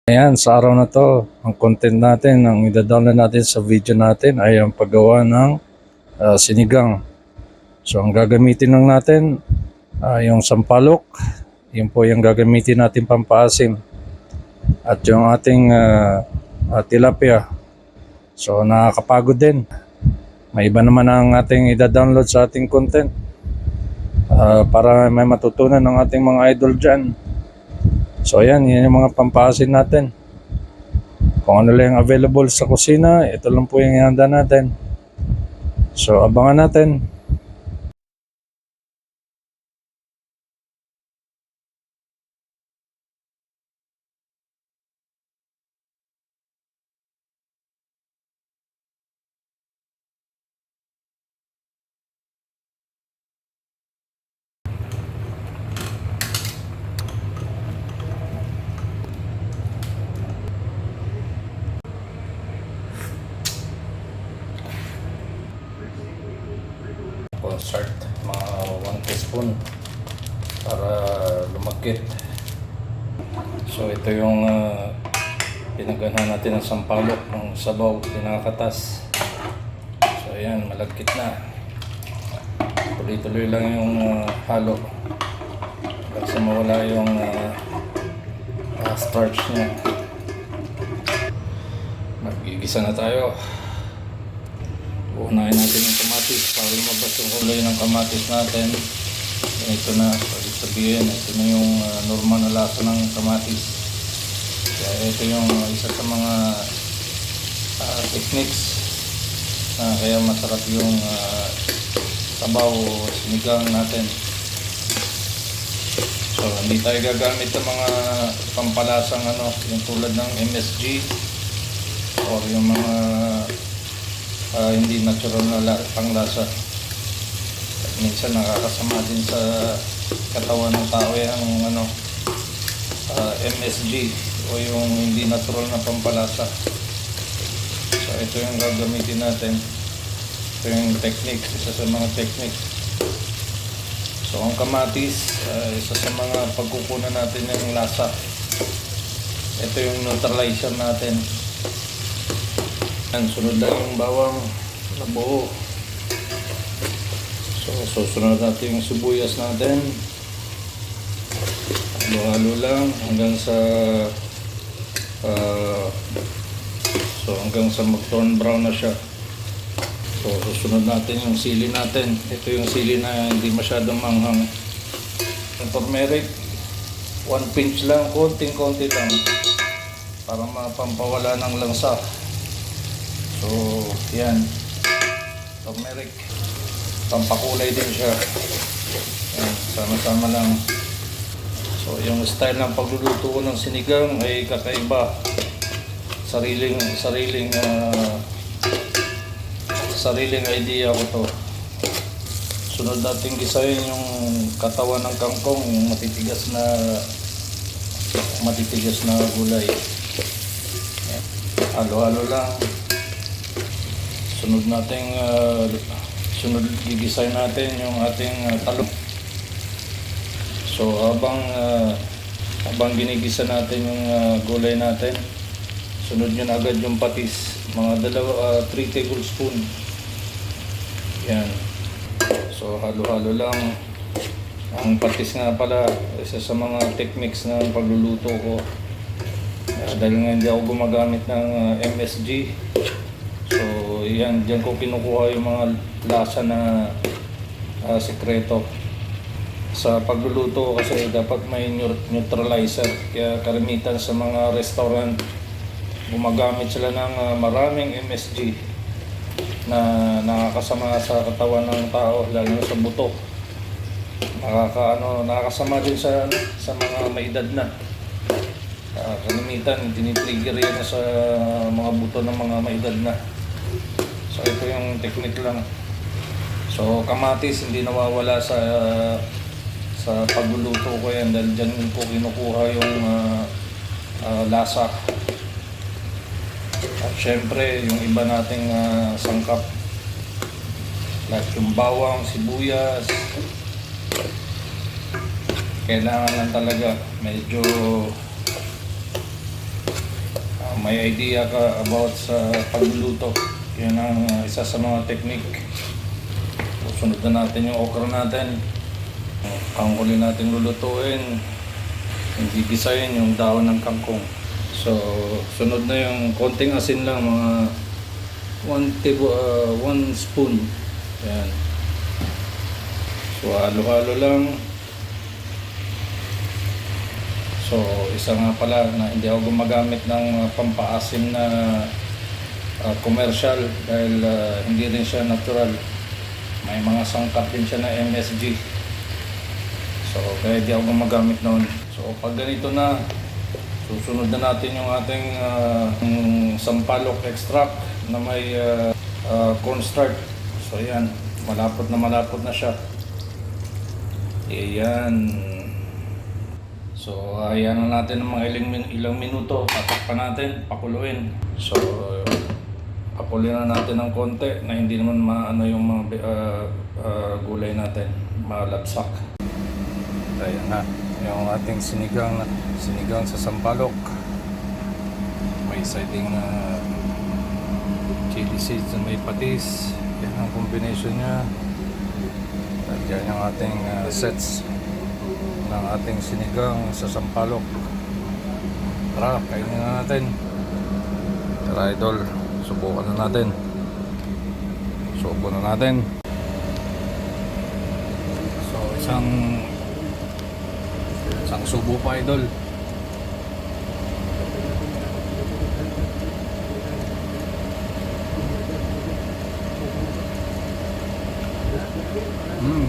Ayan, sa araw na to, ang content natin, ang ida-download natin sa video natin ay ang paggawa ng sinigang. So ang gagamitin lang natin, yung sampalok, yun po yung gagamitin natin pampaasim. At yung ating tilapia. So nakakapagod din. May iba naman ang ating ida-download sa ating content para may matutunan ng ating mga idol dyan. So ayan, yan yung mga pampaasim natin. Kung ano lang available sa kusina, ito lang po yung ihanda natin. So abangan natin. Cornstarch, mga 1 teaspoon para lumagkit. So ito yung pinaganahan natin ng sampalok ng sabaw, pinakatas. So ayan, malagkit na. Tuloy-tuloy lang yung halo hanggang sa mawala yung starch niya. Magigisa na tayo. Unahin natin yung kamatis para lumabas yung kulay ng kamatis natin. Ito na, pwede sabihin, ito na yung normal na lasa ng kamatis. Kaya ito yung isa sa mga techniques na kaya masarap yung sabaw o sinigang natin. So hindi tayo gagamit ng mga pampalasang yung tulad ng MSG or yung mga hindi natural na panglasa. Minsan nakakasama din sa katawan ng tao yung MSG o yung hindi natural na pampalasa. So ito yung gagamitin natin. Ito yung techniques, isa sa mga techniques. So ang kamatis, isa sa mga pagkukunan natin ng lasa. Ito yung neutralizer natin. Sunod lang yung bawang na buo. So susunod natin yung sibuyas natin. Halo-halo lang hanggang sa mag-turn brown na siya. So susunod natin yung sili natin. Ito yung sili na hindi masyadong manghang. Yung turmeric, 1 pinch lang, konting-konti lang para mapampawala ng lansa. So, yan. Turmeric. Pampakulay din siya. Yan, sama-sama lang. So, yung style ng pagluluto ko ng sinigang ay kakaiba. Sariling idea ko to. Sunod natin gisahin yung katawan ng kangkong, yung matitigas na gulay. Yan. Halo-halo lang. Sunod gigisahin natin yung ating talong. So habang ginigisa natin yung gulay natin, sunod nyo na agad yung patis, mga 3 tablespoon. Yan. So halo-halo lang. Ang patis nga pala, isa sa mga techniques ng pagluluto ko. Dahil nga hindi ako gumagamit ng MSG. So yan, diyan ko kinukuha yung mga lasa na sekreto sa pagluluto kasi dapat may neutralizer. Kaya karamitan sa mga restaurant gumagamit sila ng maraming MSG na nakakasama sa katawan ng tao, lalo na sa buto. Nakakasama din sa mga may edad na. Karamitan tinitrigger yan sa mga buto ng mga may edad na. So ito yung technique lang. So kamatis hindi nawawala sa pagluluto ko yan dahil dyan ko kinukuha yung lasa. At syempre yung iba nating sangkap like yung bawang, sibuyas, kailangan lang talaga medyo may idea ka about sa pagluluto. Yun ang isa sa mga technique. Sunod na natin yung okra natin. Kangkuli natin lulutuin. Hindi gisayin yung daon ng kangkong. So, sunod na yung konting asin lang, mga 1 spoon. Ayan. So, halo-halo lang. So, isa nga pala na hindi ako gumagamit ng pampaasim na commercial dahil hindi rin siya natural. May mga sangkap din siya na MSG. So, kaya hindi ako gumagamit noon. So, pag ganito na, susunod na natin yung ating sampalok extract na may cornstarch. So, ayan. Malapot na siya. Ayan. So, ayan na natin ng mga ilang minuto. Tatakpan natin, pakuluin. So, pakuloyin na natin ng konti na hindi naman maano yung mga gulay natin, malabsak. Ayan na, yung ating sinigang sa sampalok. May siding na chili seeds na may patis. Yan ang combination niya. At yan yung ating sets ng ating sinigang sa sampalok. Tara, kainin na natin. Tara idol, subukan na natin. Subo na natin. So isang subo pa idol.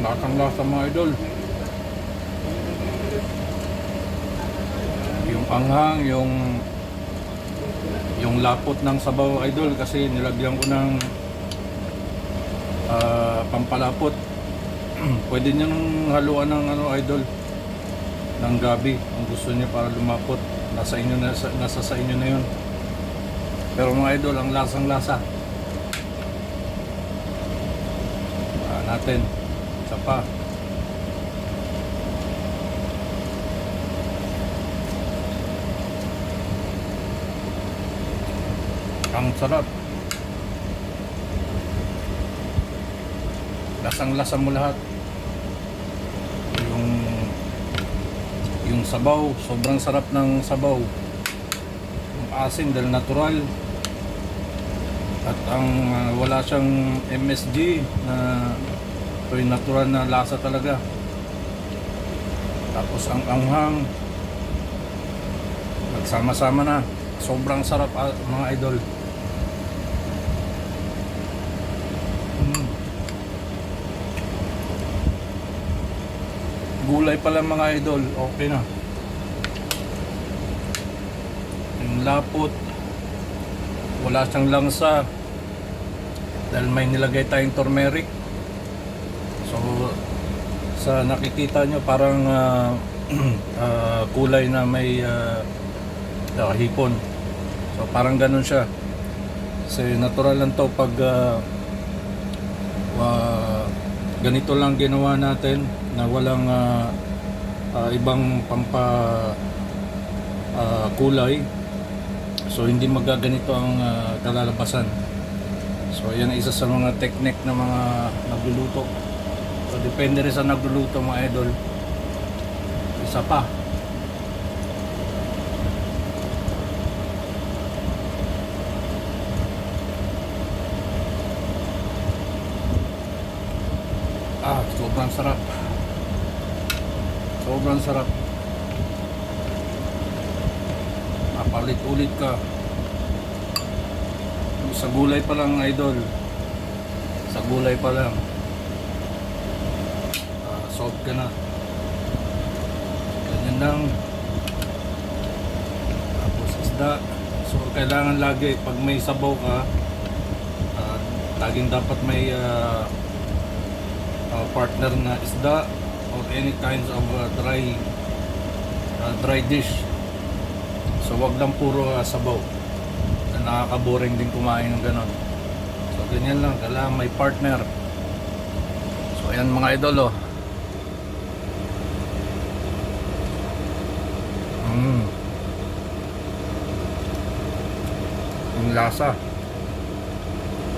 Lakang lasa mga idol. Yung anghang, yung lapot ng sabaw idol kasi nilagyan ko ng pampalapot. Pwede niyang haluan ng idol, ng gabi kung gusto niya para lumapot. Nasa sa inyo na yun. Pero mga idol, ang lasang-lasa. Natin. Isa pa. Ang sarap. Lasang-lasa mo lahat. Yung sabaw, sobrang sarap ng sabaw. Yung asin dahil natural. At ang wala siyang MSG na ito yung natural na lasa talaga. Tapos ang anghang nagsama-sama na. Sobrang sarap mga idol. Gulay pala mga idol, okay na. Yung lapot, wala siyang langsa dahil may nilagay tayong turmeric. So sa nakikita nyo parang kulay na may hipon. So parang ganun siya. Kasi natural lang to pag ganito lang ginawa natin na walang ibang kulay. So hindi magaganito ang kalalabasan. So yan ang isa sa mga technique ng mga nagluluto. So depende rin sa nagluluto mga idol. Isa pa. Sobrang sarap. Sobrang sarap. Mapalit-ulit ka. Sa gulay pa lang idol. Sa gulay pa lang. Solve ka na. Ganyan lang. Tapos isda. So kailangan lagi pag may sabaw ka, laging dapat may partner na isda or any kinds of dry dish. So wag lang puro sabaw. Nakaka-boring din kumain ng ganon. So ganyan lang, kailangan may partner. So ayan mga idol yung lasa,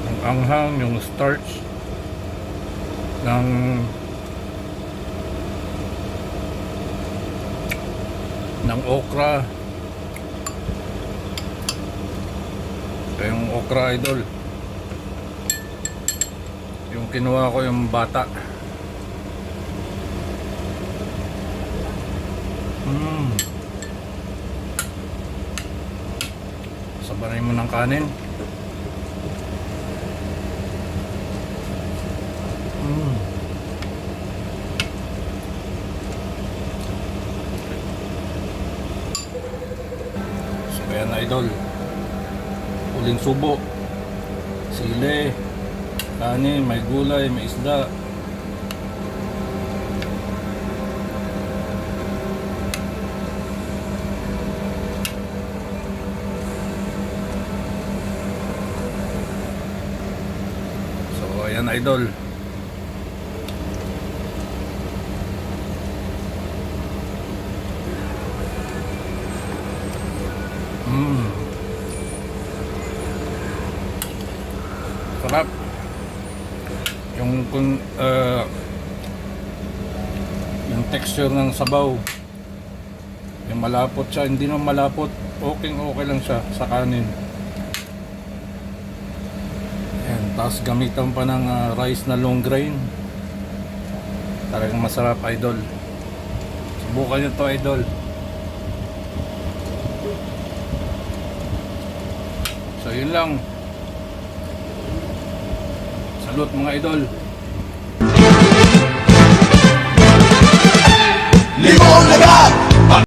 yung anghang, yung starch ng okra. Yung okra, idol, yung kinuha ko yung bata. Sabarin mo ng kanin. So ayan, idol, uling subo, sili, kanin, may gulay, may isda. So ayan, idol, sarap. Yung texture ng sabaw, yung malapot siya, hindi naman malapot, okay lang siya sa kanin. Ayan, tapos gamitan pa ng rice na long grain. Talagang masarap, idol. Subukan nyo to, idol. So yun lang. Salute, mga idol. Limón legal.